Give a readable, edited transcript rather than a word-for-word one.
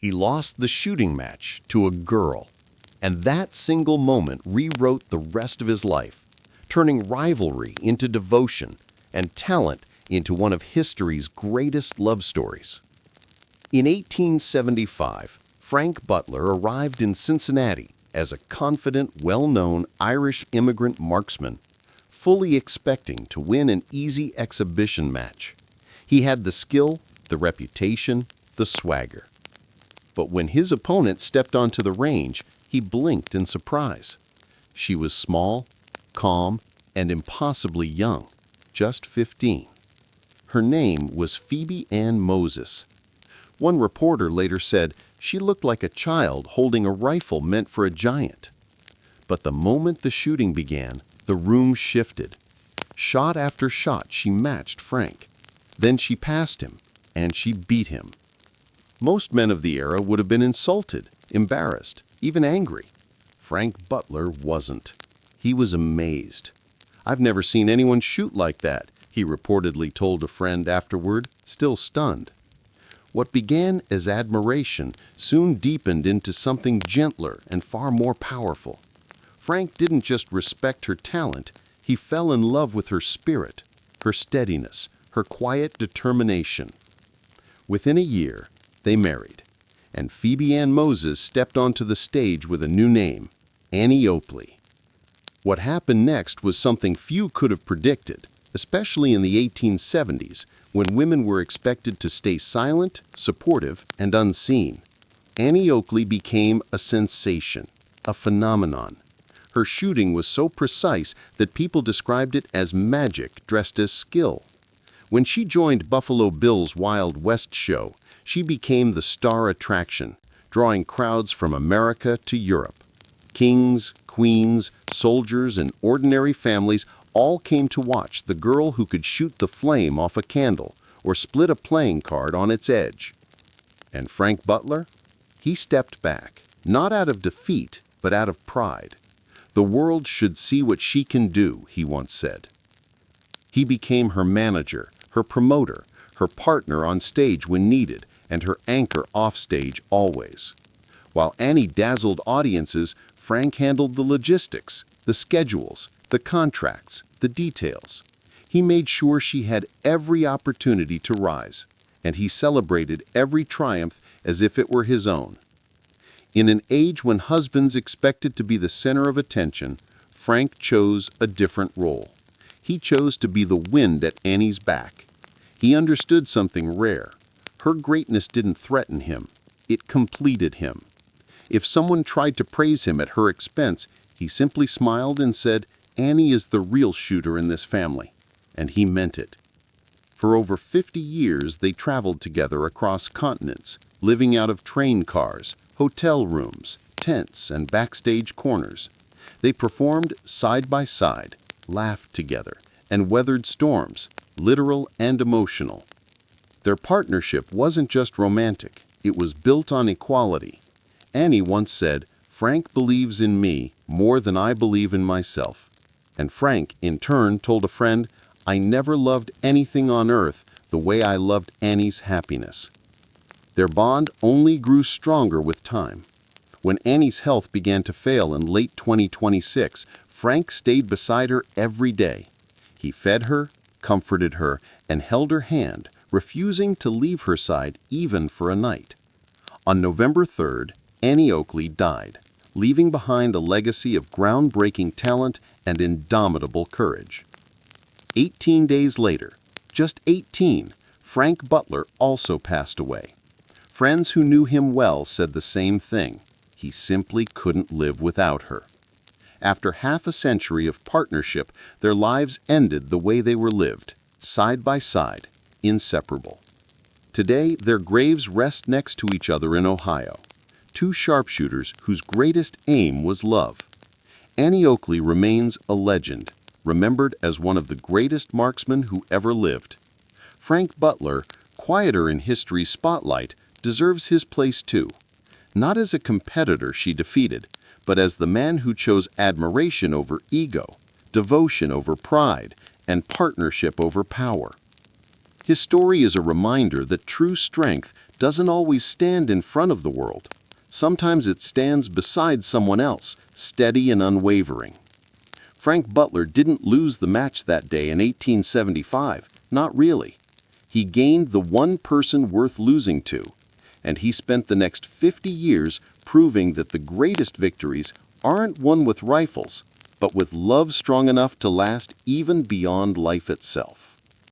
He lost the shooting match to a girl, and that single moment rewrote the rest of his life, turning rivalry into devotion and talent into one of history's greatest love stories. In 1875, Frank Butler arrived in Cincinnati as a confident, well-known Irish immigrant marksman, fully expecting to win an easy exhibition match. He had the skill, the reputation, the swagger. But when his opponent stepped onto the range, he blinked in surprise. She was small, calm, and impossibly young, just 15. Her name was Phoebe Ann Moses. One reporter later said she looked like a child holding a rifle meant for a giant. But the moment the shooting began, the room shifted. Shot after shot, she matched Frank. Then she passed him, and she beat him. Most men of the era would have been insulted, embarrassed, even angry. Frank Butler wasn't. He was amazed. "I've never seen anyone shoot like that," he reportedly told a friend afterward, still stunned. What began as admiration soon deepened into something gentler and far more powerful. Frank didn't just respect her talent, he fell in love with her spirit, her steadiness, her quiet determination. Within a year, they married, and Phoebe Ann Moses stepped onto the stage with a new name, Annie Oakley. What happened next was something few could have predicted, especially in the 1870s, when women were expected to stay silent, supportive, and unseen. Annie Oakley became a sensation, a phenomenon. Her shooting was so precise that people described it as magic dressed as skill. When she joined Buffalo Bill's Wild West show, she became the star attraction, drawing crowds from America to Europe. Kings, queens, soldiers, and ordinary families all came to watch the girl who could shoot the flame off a candle or split a playing card on its edge. And Frank Butler? He stepped back, not out of defeat, but out of pride. "The world should see what she can do," he once said. He became her manager, her promoter, her partner on stage when needed, and her anchor offstage always. While Annie dazzled audiences, Frank handled the logistics, the schedules, the contracts, the details. He made sure she had every opportunity to rise, and he celebrated every triumph as if it were his own. In an age when husbands expected to be the center of attention, Frank chose a different role. He chose to be the wind at Annie's back. He understood something rare. Her greatness didn't threaten him. It completed him. If someone tried to praise him at her expense, he simply smiled and said, "Annie is the real shooter in this family." And he meant it. For over 50 years, they traveled together across continents, living out of train cars, hotel rooms, tents, and backstage corners. They performed side by side, laughed together, and weathered storms, literal and emotional. Their partnership wasn't just romantic, it was built on equality. Annie once said, "Frank believes in me more than I believe in myself." And Frank, in turn, told a friend, "I never loved anything on earth the way I loved Annie's happiness." Their bond only grew stronger with time. When Annie's health began to fail in late 2026, Frank stayed beside her every day. He fed her, comforted her, and held her hand, refusing to leave her side even for a night. On November 3rd, Annie Oakley died, leaving behind a legacy of groundbreaking talent and indomitable courage. 18 days later, just 18, Frank Butler also passed away. Friends who knew him well said the same thing. He simply couldn't live without her. After half a century of partnership, their lives ended the way they were lived, side by side, inseparable. Today, their graves rest next to each other in Ohio. Two sharpshooters whose greatest aim was love. Annie Oakley remains a legend, remembered as one of the greatest marksmen who ever lived. Frank Butler, quieter in history's spotlight, deserves his place too. Not as a competitor she defeated, but as the man who chose admiration over ego, devotion over pride, and partnership over power. His story is a reminder that true strength doesn't always stand in front of the world. Sometimes it stands beside someone else, steady and unwavering. Frank Butler didn't lose the match that day in 1875, not really. He gained the one person worth losing to, and he spent the next 50 years proving that the greatest victories aren't won with rifles, but with love strong enough to last even beyond life itself.